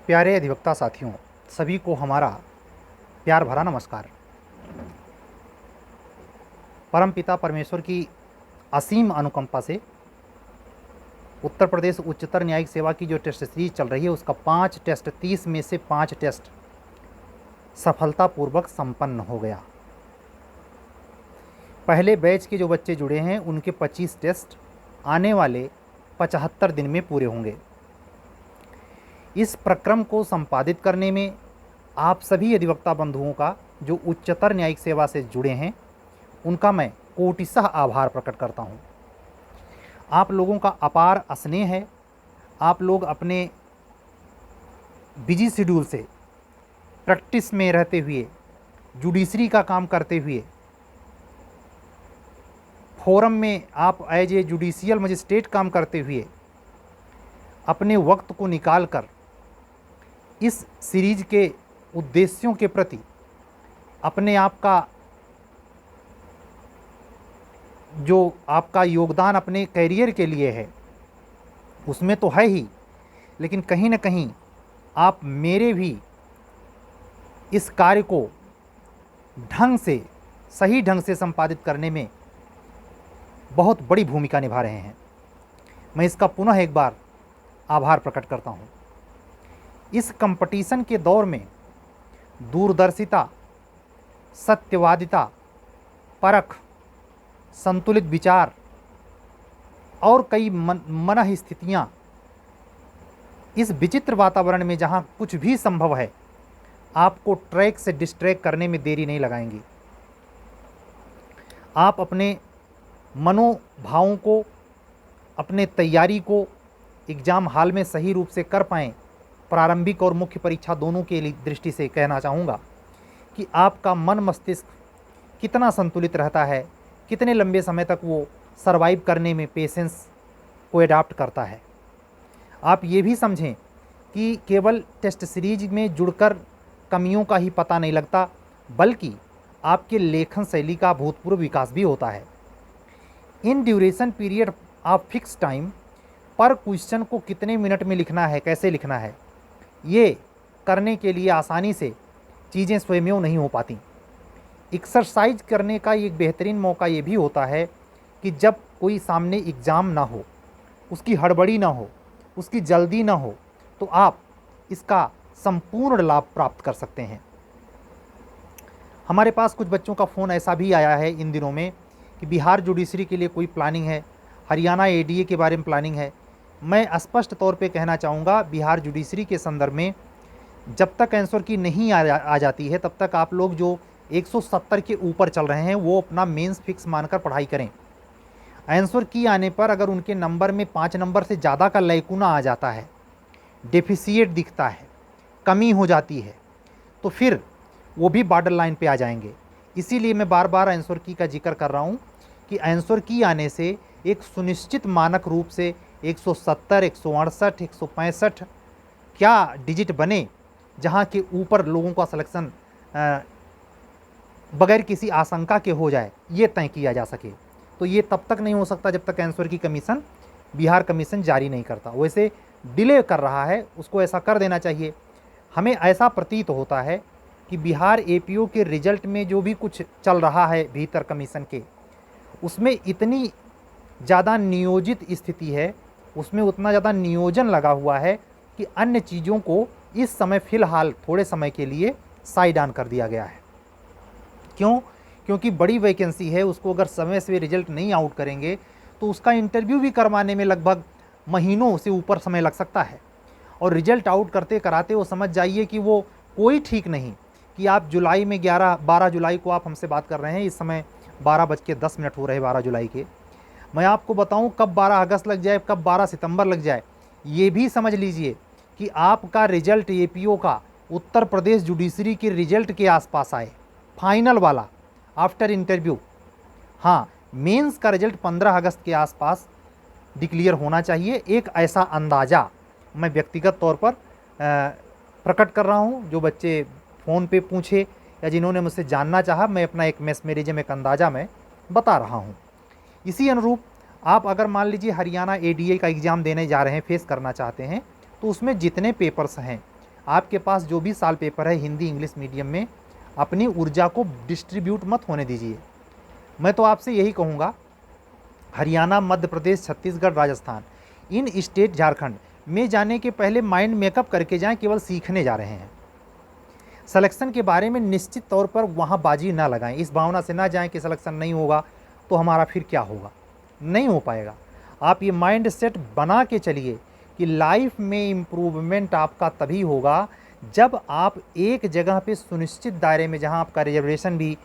प्यारे अधिवक्ता साथियों, सभी को हमारा प्यार भरा नमस्कार। परमपिता परमेश्वर की असीम अनुकंपा से उत्तर प्रदेश उच्चतर न्यायिक सेवा की जो टेस्ट सीरीज चल रही है उसका 5 टेस्ट 30 में से 5 टेस्ट सफलतापूर्वक संपन्न हो गया। पहले बैच के जो बच्चे जुड़े हैं उनके 25 टेस्ट आने वाले 75 दिन में पूरे होंगे। इस प्रक्रम को संपादित करने में आप सभी अधिवक्ता बंधुओं का जो उच्चतर न्यायिक सेवा से जुड़े हैं उनका मैं कोटिशः आभार प्रकट करता हूं। आप लोगों का अपार स्नेह है। आप लोग अपने बिजी शेड्यूल से प्रैक्टिस में रहते हुए, जुडिशरी का काम करते हुए, फोरम में आप एज ए जुडिशियल मजिस्ट्रेट काम करते हुए अपने वक्त को निकाल कर इस सीरीज के उद्देश्यों के प्रति अपने आप का जो आपका योगदान अपने कैरियर के लिए है उसमें तो है ही, लेकिन कहीं ना कहीं आप मेरे भी इस कार्य को सही ढंग से संपादित करने में बहुत बड़ी भूमिका निभा रहे हैं। मैं इसका पुनः एक बार आभार प्रकट करता हूं। इस कंपटीशन के दौर में दूरदर्शिता, सत्यवादिता, परख, संतुलित विचार और कई मनः स्थितियां इस विचित्र वातावरण में जहां कुछ भी संभव है आपको ट्रैक से डिस्ट्रैक्ट करने में देरी नहीं लगाएंगी। आप अपने मनोभावों को, अपने तैयारी को एग्ज़ाम हाल में सही रूप से कर पाएँ। प्रारंभिक और मुख्य परीक्षा दोनों के दृष्टि से कहना चाहूँगा कि आपका मन मस्तिष्क कितना संतुलित रहता है, कितने लंबे समय तक वो सरवाइव करने में पेशेंस को एडाप्ट करता है। आप ये भी समझें कि केवल टेस्ट सीरीज में जुड़कर कमियों का ही पता नहीं लगता, बल्कि आपके लेखन शैली का भूतपूर्व विकास भी होता है। In duration period of fix time पर क्वेश्चन को कितने मिनट में लिखना है, कैसे लिखना है, ये करने के लिए आसानी से चीज़ें स्वयं नहीं हो पाती। एक्सरसाइज करने का एक बेहतरीन मौका ये भी होता है कि जब कोई सामने एग्ज़ाम ना हो, उसकी हड़बड़ी ना हो, उसकी जल्दी ना हो, तो आप इसका संपूर्ण लाभ प्राप्त कर सकते हैं। हमारे पास कुछ बच्चों का फ़ोन ऐसा भी आया है इन दिनों में कि बिहार जुडिशरी के लिए कोई प्लानिंग है, हरियाणा एडीए के बारे में प्लानिंग है। मैं स्पष्ट तौर पे कहना चाहूँगा, बिहार जुडिशरी के संदर्भ में जब तक आंसर की नहीं आ जाती है तब तक आप लोग जो 170 के ऊपर चल रहे हैं वो अपना मेंस फिक्स मानकर पढ़ाई करें। आंसर की आने पर अगर उनके नंबर में 5 नंबर से ज़्यादा का लैकुना आ जाता है, डेफिसिएट दिखता है, कमी हो जाती है, तो फिर वो भी बॉर्डर लाइन पे आ जाएंगे। इसीलिए मैं बार बार आंसर की का जिक्र कर रहा हूँ कि आंसर की आने से एक सुनिश्चित मानक रूप से 170, 168, 165 क्या डिजिट बने जहाँ के ऊपर लोगों का सिलेक्शन बगैर किसी आशंका के हो जाए, ये तय किया जा सके। तो ये तब तक नहीं हो सकता जब तक आंसर की कमीशन, बिहार कमीशन जारी नहीं करता। वैसे डिले कर रहा है, उसको ऐसा कर देना चाहिए। हमें ऐसा प्रतीत होता है कि बिहार एपीओ के रिजल्ट में जो भी कुछ चल रहा है भीतर कमीशन के, उसमें इतनी ज़्यादा नियोजित स्थिति है, उसमें उतना ज़्यादा नियोजन लगा हुआ है कि अन्य चीज़ों को इस समय फ़िलहाल थोड़े समय के लिए साइड ऑन कर दिया गया है। क्यों? क्योंकि बड़ी वैकेंसी है, उसको अगर समय से रिजल्ट नहीं आउट करेंगे तो उसका इंटरव्यू भी करवाने में लगभग महीनों से ऊपर समय लग सकता है। और रिजल्ट आउट करते कराते वो समझ जाइए कि वो कोई ठीक नहीं कि आप जुलाई में 12 जुलाई को आप हमसे बात कर रहे हैं, इस समय 12:10 हो रहे हैं 12 जुलाई के। मैं आपको बताऊं कब 12 अगस्त लग जाए, कब 12 सितंबर लग जाए, ये भी समझ लीजिए कि आपका रिजल्ट एपीओ का उत्तर प्रदेश जुडिशरी के रिजल्ट के आसपास आए, फाइनल वाला आफ्टर इंटरव्यू। हाँ, मेंस का रिजल्ट 15 अगस्त के आसपास डिक्लेयर होना चाहिए। एक ऐसा अंदाज़ा मैं व्यक्तिगत तौर पर प्रकट कर रहा हूँ। जो बच्चे फ़ोन पे पूछे या जिन्होंने मुझसे जानना चाहा, मैं अपना एक मैथमेटिज्म एक अंदाज़ा मैं बता रहा हूँ। इसी अनुरूप आप अगर मान लीजिए हरियाणा एडीए का एग्ज़ाम देने जा रहे हैं, फेस करना चाहते हैं, तो उसमें जितने पेपर्स हैं आपके पास जो भी साल पेपर है हिंदी इंग्लिश मीडियम में, अपनी ऊर्जा को डिस्ट्रीब्यूट मत होने दीजिए। मैं तो आपसे यही कहूँगा, हरियाणा, मध्य प्रदेश, छत्तीसगढ़, राजस्थान, इन स्टेट, झारखंड में जाने के पहले माइंड मेकअप करके जाएं, केवल सीखने जा रहे हैं। सिलेक्शन के बारे में निश्चित तौर पर वहाँ बाजी ना लगाएं, इस भावना से ना जाएं कि सिलेक्शन नहीं होगा तो हमारा फिर क्या होगा, नहीं हो पाएगा। आप ये माइंड सेट बना के चलिए कि लाइफ में इम्प्रूवमेंट आपका तभी होगा जब आप एक जगह पे सुनिश्चित दायरे में, जहाँ आपका रिजर्वेशन भी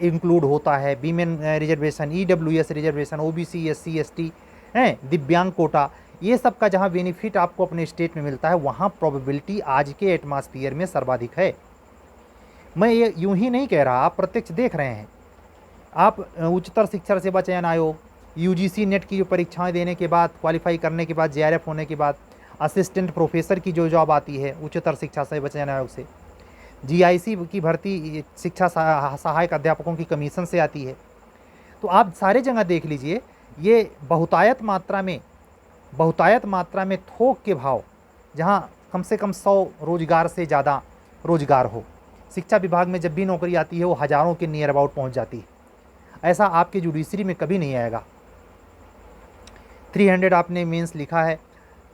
इंक्लूड होता है, women reservation, EWS reservation, OBC, SC, ST हैं, दिव्यांग कोटा, ये सब का जहाँ बेनिफिट आपको अपने स्टेट में मिलता है, वहाँ प्रोबेबिलिटी आज के एटमॉस्फेयर में सर्वाधिक है। मैं ये यूं ही नहीं कह रहा, आप प्रत्यक्ष देख रहे हैं। आप उच्चतर शिक्षा सेवा चयन आयोग, UGC नेट की जो परीक्षाएं देने के बाद, क्वालिफाई करने के बाद, JRF होने के बाद असिस्टेंट प्रोफेसर की जो जॉब आती है उच्चतर शिक्षा सेवा चयन आयोग से, GIC की भर्ती शिक्षा सहायक अध्यापकों की कमीशन से आती है। तो आप सारे जगह देख लीजिए, ये बहुतायत मात्रा में थोक के भाव, जहाँ कम से कम 100 रोजगार से ज़्यादा रोजगार हो। शिक्षा विभाग में जब भी नौकरी आती है वो हज़ारों के नियर अबाउट पहुँच जाती है। ऐसा आपके जुडिशरी में कभी नहीं आएगा। 300 आपने मेंस लिखा है,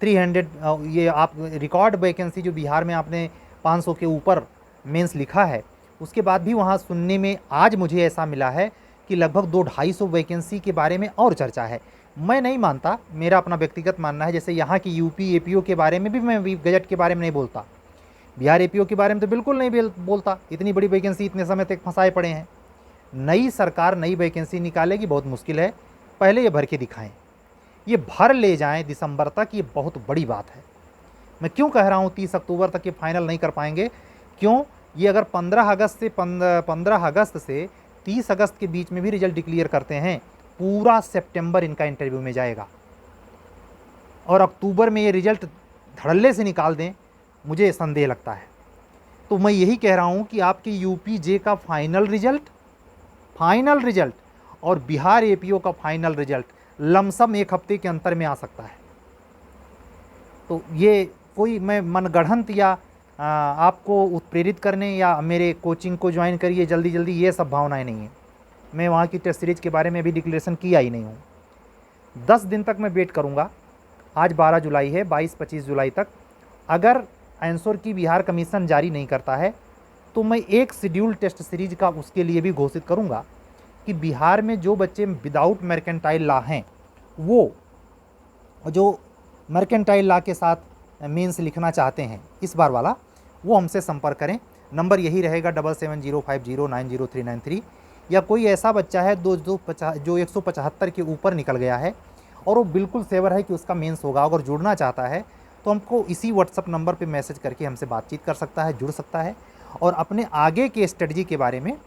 300 ये आप रिकॉर्ड वैकेंसी जो बिहार में आपने 500 के ऊपर मेंस लिखा है, उसके बाद भी वहाँ सुनने में आज मुझे ऐसा मिला है कि लगभग 200-250 वैकेंसी के बारे में और चर्चा है। मैं नहीं मानता, मेरा अपना व्यक्तिगत मानना है। जैसे यहाँ की UP APO के बारे में भी मैं गजट के बारे में नहीं बोलता, बिहार APO के बारे में तो बिल्कुल नहीं बोलता। इतनी बड़ी वैकेंसी इतने समय तक फंसाए पड़े हैं। नई सरकार नई वैकेंसी निकालेगी, बहुत मुश्किल है, पहले ये भर के दिखाएं, ये भर ले जाएं दिसंबर तक, ये बहुत बड़ी बात है। मैं क्यों कह रहा हूँ 30 अक्टूबर तक ये फाइनल नहीं कर पाएंगे? क्यों? ये अगर 15 अगस्त से 30 अगस्त के बीच में भी रिजल्ट डिक्लेयर करते हैं, पूरा सितंबर इनका इंटरव्यू में जाएगा, और अक्टूबर में ये रिजल्ट धड़ल्ले से निकाल दें, मुझे संदेह लगता है। तो मैं यही कह रहा हूँ कि आपकी UPJ का फाइनल रिजल्ट और बिहार APO का फाइनल रिजल्ट लमसम 1 हफ्ते के अंतर में आ सकता है। तो ये कोई मैं मनगढ़ंत या आपको उत्प्रेरित करने या मेरे कोचिंग को ज्वाइन करिए जल्दी जल्दी, ये सब भावनाएं नहीं है। मैं वहाँ की टेस्ट सीरीज के बारे में भी डिक्लेरेशन किया ही नहीं हूँ। 10 दिन तक मैं वेट करूँगा। आज 12 जुलाई है, 22-25 जुलाई तक अगर आंसर की बिहार कमीशन जारी नहीं करता है तो मैं एक शेड्यूल टेस्ट सीरीज का उसके लिए भी घोषित करूँगा कि बिहार में जो बच्चे विदाउट मर्केंटाइल लॉ हैं, वो जो मर्केंटाइल लॉ के साथ मेंस लिखना चाहते हैं इस बार वाला, वो हमसे संपर्क करें। नंबर यही रहेगा 7705090393। या कोई ऐसा बच्चा है जो 175 के ऊपर निकल गया है और वो बिल्कुल सेवर है कि उसका मेंस होगा, अगर जुड़ना चाहता है तो हमको इसी व्हाट्सअप नंबर पे मैसेज करके हमसे बातचीत कर सकता है, जुड़ सकता है और अपने आगे के स्ट्रेटजी के बारे में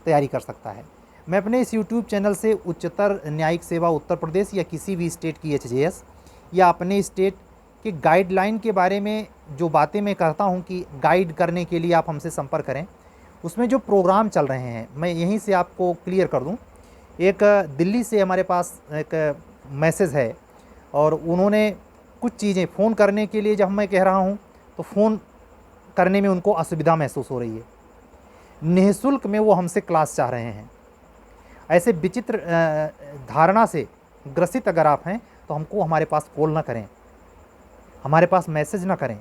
तैयारी कर सकता है। मैं अपने इस यूट्यूब चैनल से उच्चतर न्यायिक सेवा उत्तर प्रदेश या किसी भी स्टेट की HJS या अपने स्टेट के गाइडलाइन के बारे में जो बातें मैं करता हूं कि गाइड करने के लिए आप हमसे संपर्क करें, उसमें जो प्रोग्राम चल रहे हैं मैं यहीं से आपको क्लियर कर दूं। एक दिल्ली से हमारे पास एक मैसेज है और उन्होंने कुछ चीज़ें फ़ोन करने के लिए, जब मैं कह रहा हूं तो फ़ोन करने में उनको असुविधा महसूस हो रही है। निःशुल्क में वो हमसे क्लास चाह रहे हैं। ऐसे विचित्र धारणा से ग्रसित अगर आप हैं तो हमको हमारे पास कॉल ना करें, हमारे पास मैसेज ना करें।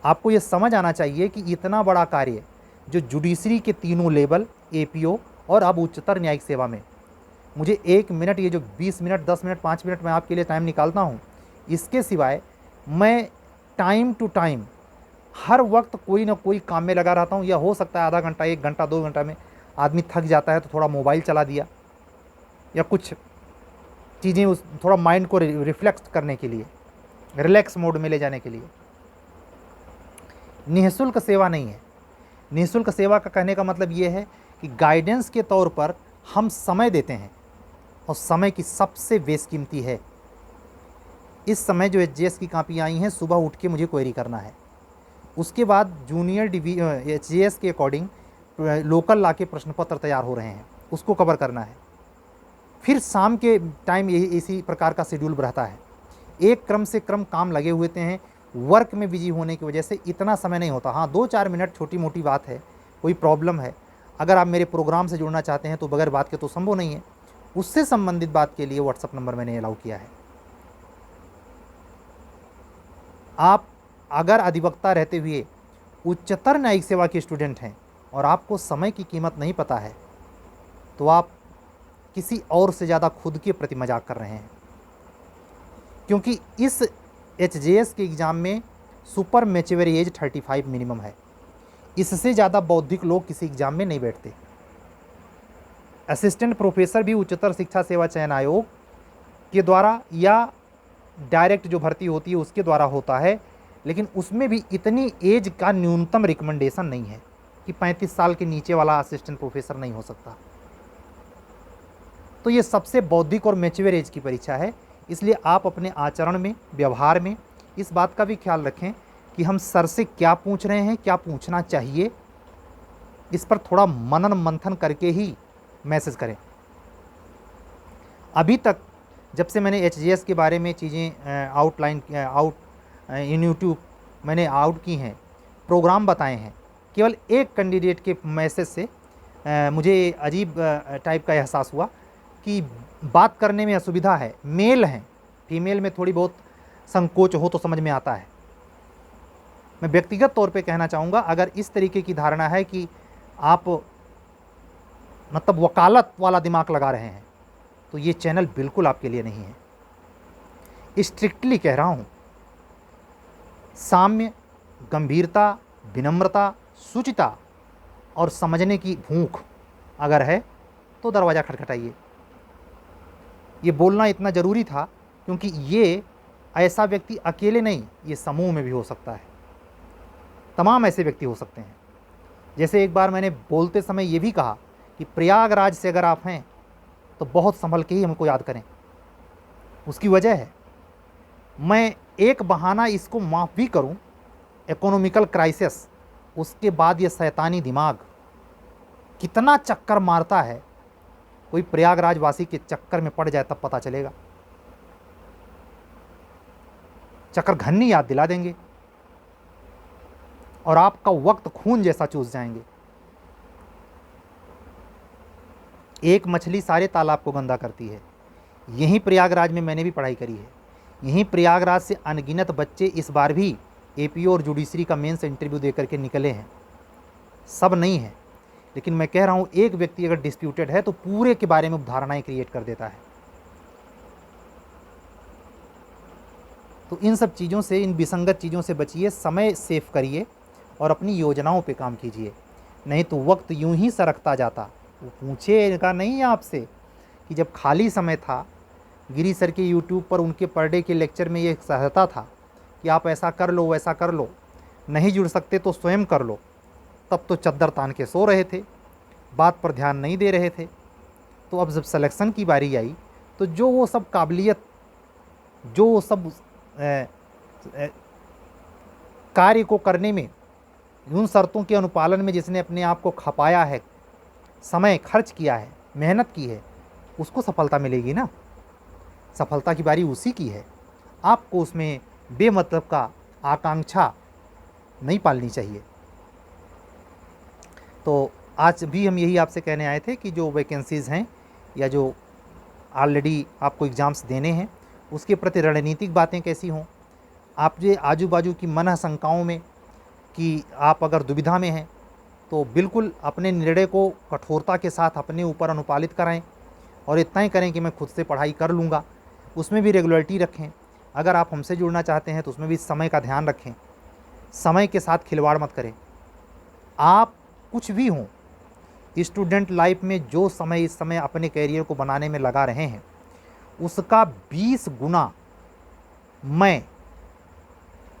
आपको ये समझ आना चाहिए कि इतना बड़ा कार्य जो जुडिशरी के तीनों लेवल, APO और अब उच्चतर न्यायिक सेवा में, मुझे 1 मिनट, ये जो 20 मिनट 10 मिनट 5 मिनट मैं आपके लिए टाइम निकालता हूँ, इसके सिवाय मैं टाइम टू टाइम हर वक्त कोई ना कोई काम में लगा रहता हूँ। या हो सकता है आधा घंटा 1 घंटा 2 घंटा में आदमी थक जाता है तो थोड़ा मोबाइल चला दिया या कुछ चीज़ें उस थोड़ा माइंड को रिफ्लेक्स करने के लिए, रिलैक्स मोड में ले जाने के लिए। निःशुल्क सेवा नहीं है। निःशुल्क सेवा का कहने का मतलब ये है कि गाइडेंस के तौर पर हम समय देते हैं और समय की सबसे बेशकीमती है। इस समय जो HJS की कापियाँ आई हैं, सुबह उठ के मुझे क्वेरी करना है, उसके बाद जूनियर HJS के अकॉर्डिंग लोकल लॉ के प्रश्न पत्र तैयार हो रहे हैं, उसको कवर करना है। फिर शाम के टाइम यही इसी प्रकार का शेड्यूल रहता है। एक क्रम से क्रम काम लगे हुए हैं। वर्क में बिजी होने की वजह से इतना समय नहीं होता। हाँ, 2-4 मिनट छोटी मोटी बात है, कोई प्रॉब्लम है, अगर आप मेरे प्रोग्राम से जुड़ना चाहते हैं तो बगैर बात के तो संभव नहीं है। उससे संबंधित बात के लिए व्हाट्सएप नंबर मैंने अलाउ किया है। आप अगर अधिवक्ता रहते हुए उच्चतर न्यायिक सेवा के स्टूडेंट हैं और आपको समय की कीमत नहीं पता है, तो आप किसी और से ज़्यादा खुद के प्रति मजाक कर रहे हैं, क्योंकि इस एचजेएस के एग्ज़ाम में सुपर मैच्योर एज 35 मिनिमम है। इससे ज़्यादा बौद्धिक लोग किसी एग्ज़ाम में नहीं बैठते। असिस्टेंट प्रोफेसर भी उच्चतर शिक्षा सेवा चयन आयोग के द्वारा या डायरेक्ट जो भर्ती होती है उसके द्वारा होता है, लेकिन उसमें भी इतनी एज का न्यूनतम रिकमेंडेशन नहीं है कि 35 साल के नीचे वाला असिस्टेंट प्रोफेसर नहीं हो सकता। तो ये सबसे बौद्धिक और मैच्योर एज की परीक्षा है। इसलिए आप अपने आचरण में, व्यवहार में इस बात का भी ख्याल रखें कि हम सर से क्या पूछ रहे हैं, क्या पूछना चाहिए, इस पर थोड़ा मनन मंथन करके ही मैसेज करें। अभी तक जब से मैंने एचजीएस के बारे में चीज़ें इन यूट्यूब मैंने आउट की हैं, प्रोग्राम बताए हैं, केवल एक कैंडिडेट के मैसेज से मुझे अजीब टाइप का एहसास हुआ कि बात करने में असुविधा है। मेल हैं, फीमेल में थोड़ी बहुत संकोच हो तो समझ में आता है। मैं व्यक्तिगत तौर पे कहना चाहूँगा, अगर इस तरीके की धारणा है कि आप मतलब वकालत वाला दिमाग लगा रहे हैं, तो ये चैनल बिल्कुल आपके लिए नहीं है। स्ट्रिक्टली कह रहा हूँ, साम्य, गंभीरता, विनम्रता, शुचिता और समझने की भूख अगर है तो दरवाज़ा खटखटाइए। ये बोलना इतना ज़रूरी था क्योंकि ये ऐसा व्यक्ति अकेले नहीं, ये समूह में भी हो सकता है। तमाम ऐसे व्यक्ति हो सकते हैं। जैसे एक बार मैंने बोलते समय ये भी कहा कि प्रयागराज से अगर आप हैं तो बहुत संभल के ही हमको याद करें। उसकी वजह है, मैं एक बहाना इसको माफ़ भी करूं, इकोनॉमिकल क्राइसिस, उसके बाद ये शैतानी दिमाग कितना चक्कर मारता है, कोई प्रयागराज वासी के चक्कर में पड़ जाए तब पता चलेगा। चक्कर घन्नी याद दिला देंगे और आपका वक्त खून जैसा चूस जाएंगे। एक मछली सारे तालाब को गंदा करती है। यहीं प्रयागराज में मैंने भी पढ़ाई करी है। यहीं प्रयागराज से अनगिनत बच्चे इस बार भी एपीओ और जुडिशरी का मेंस इंटरव्यू दे करके निकले हैं। सब नहीं है, लेकिन मैं कह रहा हूँ एक व्यक्ति अगर डिस्प्यूटेड है तो पूरे के बारे में धारणाएं क्रिएट कर देता है। तो इन सब चीज़ों से, इन विसंगत चीज़ों से बचिए, समय सेव करिए और अपनी योजनाओं पे काम कीजिए, नहीं तो वक्त यूं ही सरकता जाता। वो पूछेगा नहीं आपसे कि जब खाली समय था, गिरी सर के यूट्यूब पर उनके पर डे के लेक्चर में ये सहता था कि आप ऐसा कर लो, वैसा कर लो, नहीं जुड़ सकते तो स्वयं कर लो, तब तो चद्दर तान के सो रहे थे, बात पर ध्यान नहीं दे रहे थे। तो अब जब सिलेक्शन की बारी आई तो जो वो सब काबिलियत, जो वो सब कार्य को करने में, उन शर्तों के अनुपालन में जिसने अपने आप को खपाया है, समय खर्च किया है, मेहनत की है, उसको सफलता मिलेगी ना। सफलता की बारी उसी की है। आपको उसमें बेमतलब का आकांक्षा नहीं पालनी चाहिए। तो आज भी हम यही आपसे कहने आए थे कि जो वैकेंसीज़ हैं या जो ऑलरेडी आपको एग्ज़ाम्स देने हैं, उसके प्रति रणनीतिक बातें कैसी हों। आप जो आजू बाजू की मन शंकाओं में कि आप अगर दुविधा में हैं तो बिल्कुल अपने निर्णय को कठोरता के साथ अपने ऊपर अनुपालित कराएं और इतना ही करें कि मैं खुद से पढ़ाई कर लूँगा। उसमें भी रेगुलरिटी रखें। अगर आप हमसे जुड़ना चाहते हैं तो उसमें भी समय का ध्यान रखें। समय के साथ खिलवाड़ मत करें। आप कुछ भी हों, स्टूडेंट लाइफ में जो समय इस समय अपने कैरियर को बनाने में लगा रहे हैं, उसका 20 गुना मैं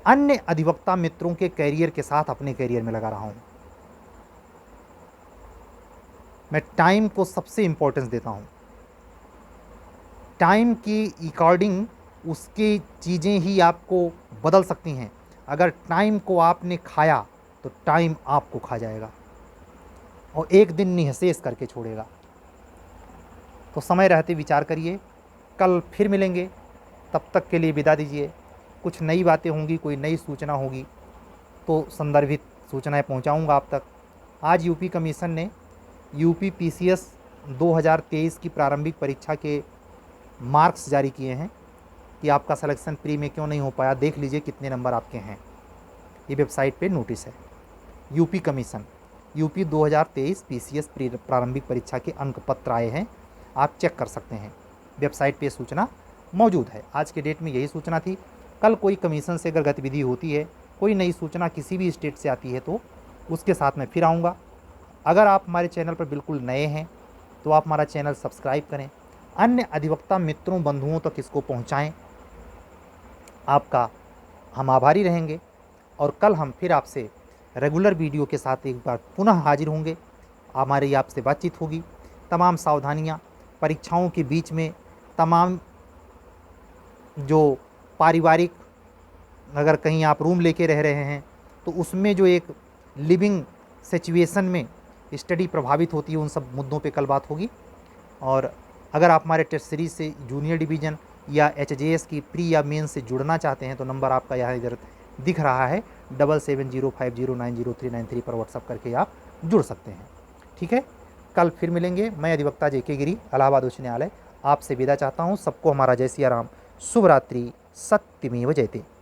अन्य अधिवक्ता मित्रों के कैरियर के साथ अपने कैरियर में लगा रहा हूं। मैं टाइम को सबसे इम्पोर्टेंस देता हूं। टाइम की अकॉर्डिंग उसकी चीज़ें ही आपको बदल सकती हैं। अगर टाइम को आपने खाया तो टाइम आपको खा जाएगा और एक दिन निःशेष करके छोड़ेगा। तो समय रहते विचार करिए। कल फिर मिलेंगे, तब तक के लिए विदा दीजिए। कुछ कुछ नई बातें होंगी, कोई नई सूचना होगी तो संदर्भित सूचनाएं पहुंचाऊंगा आप तक। आज यूपी कमीशन ने यूपी पीसीएस 2023 की प्रारंभिक परीक्षा के मार्क्स जारी किए हैं कि आपका सिलेक्शन प्री में क्यों नहीं हो पाया, देख लीजिए कितने नंबर आपके हैं। ये वेबसाइट पे नोटिस है। यूपी कमीशन यूपी 2023 पीसीएस प्रारंभिक परीक्षा के अंक पत्र आए हैं, आप चेक कर सकते हैं, वेबसाइट पे सूचना मौजूद है। आज के डेट में यही सूचना थी। कल कोई कमीशन से अगर गतिविधि होती है, कोई नई सूचना किसी भी स्टेट से आती है तो उसके साथ मैं फिर आऊँगा। अगर आप हमारे चैनल पर बिल्कुल नए हैं तो आप हमारा चैनल सब्सक्राइब करें, अन्य अधिवक्ता मित्रों बंधुओं तक इसको पहुँचाएँ। आपका हम आभारी रहेंगे और कल हम फिर आपसे रेगुलर वीडियो के साथ एक बार पुनः हाजिर होंगे। हमारी आपसे बातचीत होगी। तमाम सावधानियां परीक्षाओं के बीच में, तमाम जो पारिवारिक, अगर कहीं आप रूम लेके रह रहे हैं तो उसमें जो एक लिविंग सिचुएशन में स्टडी प्रभावित होती है, उन सब मुद्दों पे कल बात होगी। और अगर आप हमारे टेस्ट सीरीज से जूनियर डिवीज़न या एचजेएस की प्री या मेन से जुड़ना चाहते हैं तो नंबर आपका यहाँ इधर दिख रहा है 7705090393 पर व्हाट्सअप करके आप जुड़ सकते हैं। ठीक है, कल फिर मिलेंगे। मैं अधिवक्ता जेके गिरी, इलाहाबाद उच्च न्यायालय, आपसे विदा चाहता हूँ। सबको हमारा जय सिया राम, शुभ रात्रि, सत्यमेव जयते।